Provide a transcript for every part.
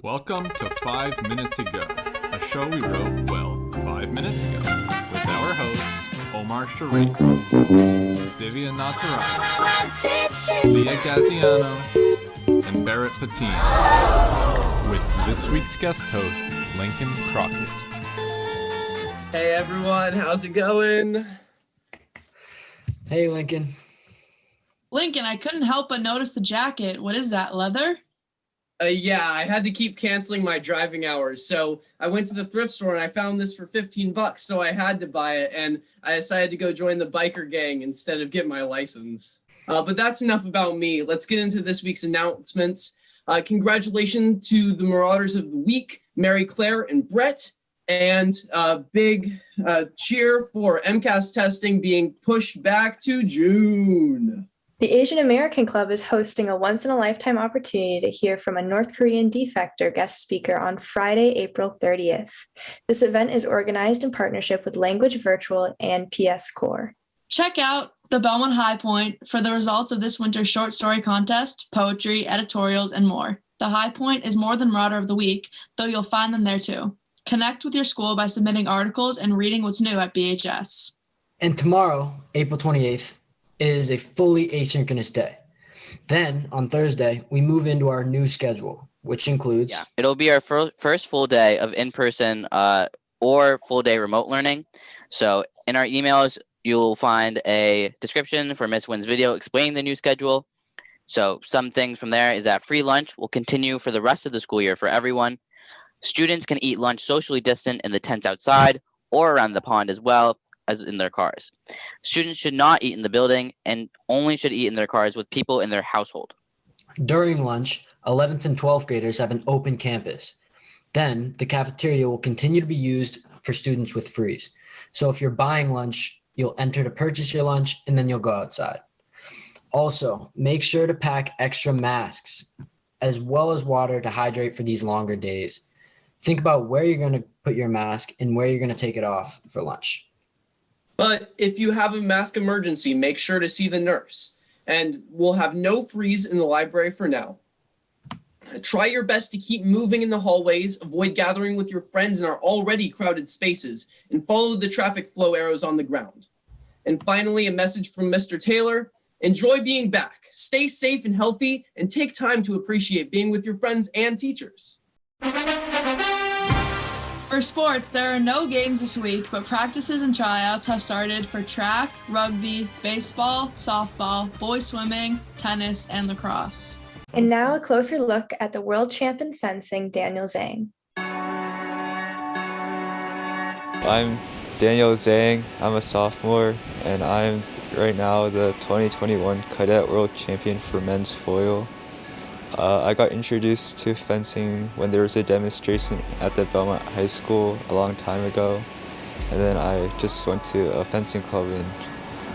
Welcome to 5 Minutes Ago, a show we wrote, 5 minutes ago, with our hosts, Omar Sharif, Divya Natarajan, Leah Gaziano, and Barrett Patine, with this week's guest host, Lincoln Crockett. Hey everyone, how's it going? Hey Lincoln. Lincoln, I couldn't help but notice the jacket. What is that, leather? Yeah, I had to keep canceling my driving hours, so I went to the thrift store and I found this for $15, so I had to buy it, and I decided to go join the biker gang instead of get my license. But that's enough about me. Let's get into this week's announcements. Congratulations to the Marauders of the Week, Mary Claire and Brett, and big cheer for MCAS testing being pushed back to June. The Asian American Club is hosting a once-in-a-lifetime opportunity to hear from a North Korean defector guest speaker on Friday, April 30th. This event is organized in partnership with Language Virtual and PS Core. Check out the Belmont High Point for the results of this winter's short story contest, poetry, editorials, and more. The High Point is more than Marauder of the Week, though you'll find them there too. Connect with your school by submitting articles and reading what's new at BHS. And tomorrow, April 28th, is a fully asynchronous day. Then, on Thursday, we move into our new schedule, which includes... It'll be our first full day of in-person or full-day remote learning. So in our emails, you'll find a description for Miss Wynn's video explaining the new schedule. So some things from there is that free lunch will continue for the rest of the school year for everyone. Students can eat lunch socially distant in the tents outside or around the pond as well as in their cars. Students should not eat in the building and only should eat in their cars with people in their household. During lunch, 11th and 12th graders have an open campus. Then, the cafeteria will continue to be used for students with freeze. So if you're buying lunch, you'll enter to purchase your lunch and then you'll go outside. Also, make sure to pack extra masks as well as water to hydrate for these longer days. Think about where you're going to put your mask and where you're going to take it off for lunch. But if you have a mask emergency, make sure to see the nurse. And we'll have no freeze in the library for now. Try your best to keep moving in the hallways, avoid gathering with your friends in our already crowded spaces, and follow the traffic flow arrows on the ground. And finally, a message from Mr. Taylor. Enjoy being back. Stay safe and healthy, and take time to appreciate being with your friends and teachers. For sports, there are no games this week, but practices and tryouts have started for track, rugby, baseball, softball, boys swimming, tennis, and lacrosse. And now a closer look at the world champion fencing, Daniel Zhang. I'm Daniel Zhang. I'm a sophomore, and I'm right now the 2021 Cadet World Champion for men's foil. I got introduced to fencing when there was a demonstration at the Belmont High School a long time ago. And then I just went to a fencing club and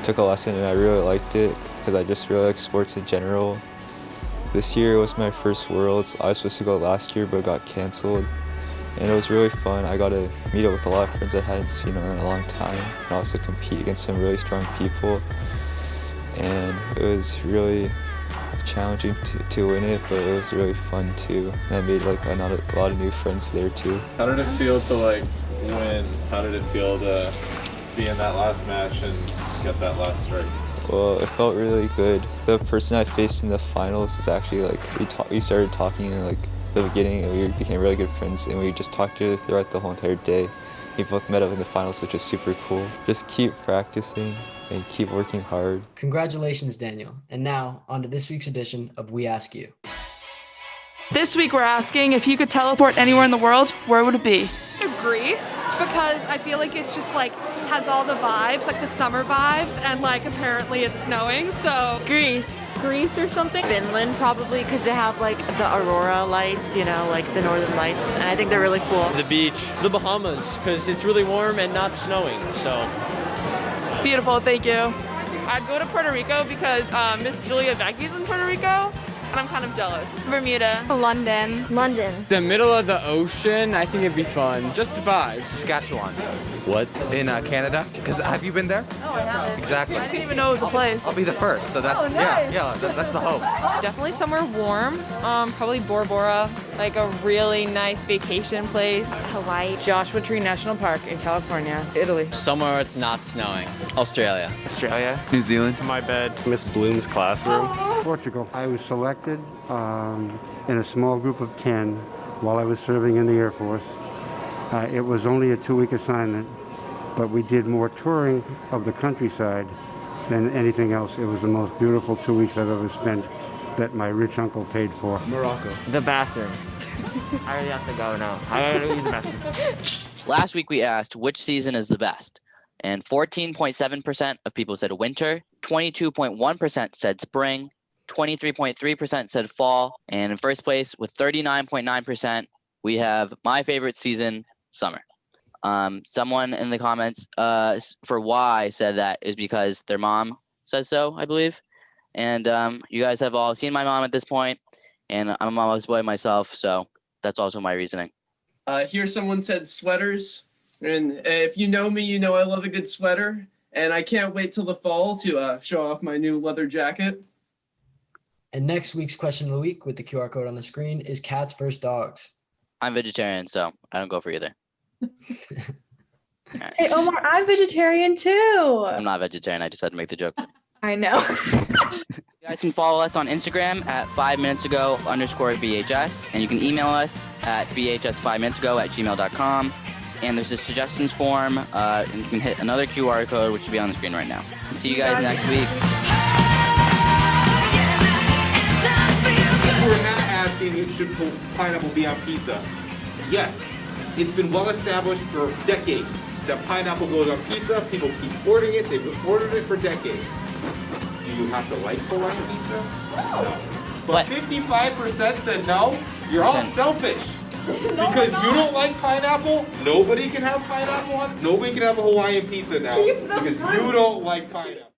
took a lesson, and I really liked it because I just really like sports in general. This year was my first Worlds. I was supposed to go last year but got canceled. And it was really fun. I got to meet up with a lot of friends I hadn't seen in a long time and also compete against some really strong people. And it was really challenging to win it, but it was really fun too. And I made a lot of new friends there too. How did it feel to win? How did it feel to be in that last match and get that last strike? Well, it felt really good. The person I faced in the finals was actually we started talking in the beginning, and we became really good friends, and we just talked to each other throughout the whole entire day. We both met up in the finals, which was super cool. Just keep practicing and keep working hard. Congratulations, Daniel. And now, on to this week's edition of We Ask You. This week we're asking, if you could teleport anywhere in the world, where would it be? Greece, because I feel like it's just has all the vibes, the summer vibes, and apparently it's snowing, so Greece or something. Finland probably, because they have the aurora lights, the northern lights, and I think they're really cool. The beach. The Bahamas, because it's really warm and not snowing, so. Beautiful, thank you. I'd go to Puerto Rico because Miss Julia Becky's in Puerto Rico. but I'm kind of jealous. Bermuda. London. The middle of the ocean, I think it'd be fun. Just the vibes. Saskatchewan. What? In Canada? Because have you been there? Oh, I haven't. Exactly. I didn't even know it was a place. I'll be the first, so that's that's the hope. Definitely somewhere warm. Probably Bora Bora, like a really nice vacation place. Hawaii. Joshua Tree National Park in California. Italy. Somewhere where it's not snowing. Australia. Australia. New Zealand. My bed. Miss Bloom's classroom. Portugal. I was selected in a small group of 10 while I was serving in the Air Force. It was only a 2-week assignment, but we did more touring of the countryside than anything else. It was the most beautiful 2 weeks I've ever spent that my rich uncle paid for. Morocco. The bathroom. I already have to go now. I gotta use the bathroom. Last week we asked which season is the best, and 14.7% of people said winter, 22.1% said spring, 23.3% said fall, and in first place with 39.9%, we have my favorite season, summer. Someone in the comments for why said that is because their mom says so, I believe. And you guys have all seen my mom at this point, and I'm a mama's boy myself, so that's also my reasoning. Here someone said sweaters, and if you know me, you know I love a good sweater, and I can't wait till the fall to show off my new leather jacket. And next week's question of the week with the QR code on the screen is cats versus dogs. I'm vegetarian, so I don't go for either. Hey, Omar, I'm vegetarian too. I'm not vegetarian. I just had to make the joke. I know. You guys can follow us on Instagram at 5minutesago_VHS, and you can email us at vhs5minutesago@gmail.com. And there's a suggestions form, and you can hit another QR code, which should be on the screen right now. See you guys next week. We're not asking should pineapple be on pizza. Yes, it's been well established for decades that pineapple goes on pizza. People keep ordering it. They've ordered it for decades. Do you have to like Hawaiian pizza? No. But 55% said no. You're all selfish. Because you don't like pineapple, nobody can have pineapple on. Nobody can have a Hawaiian pizza now because you don't like pineapple.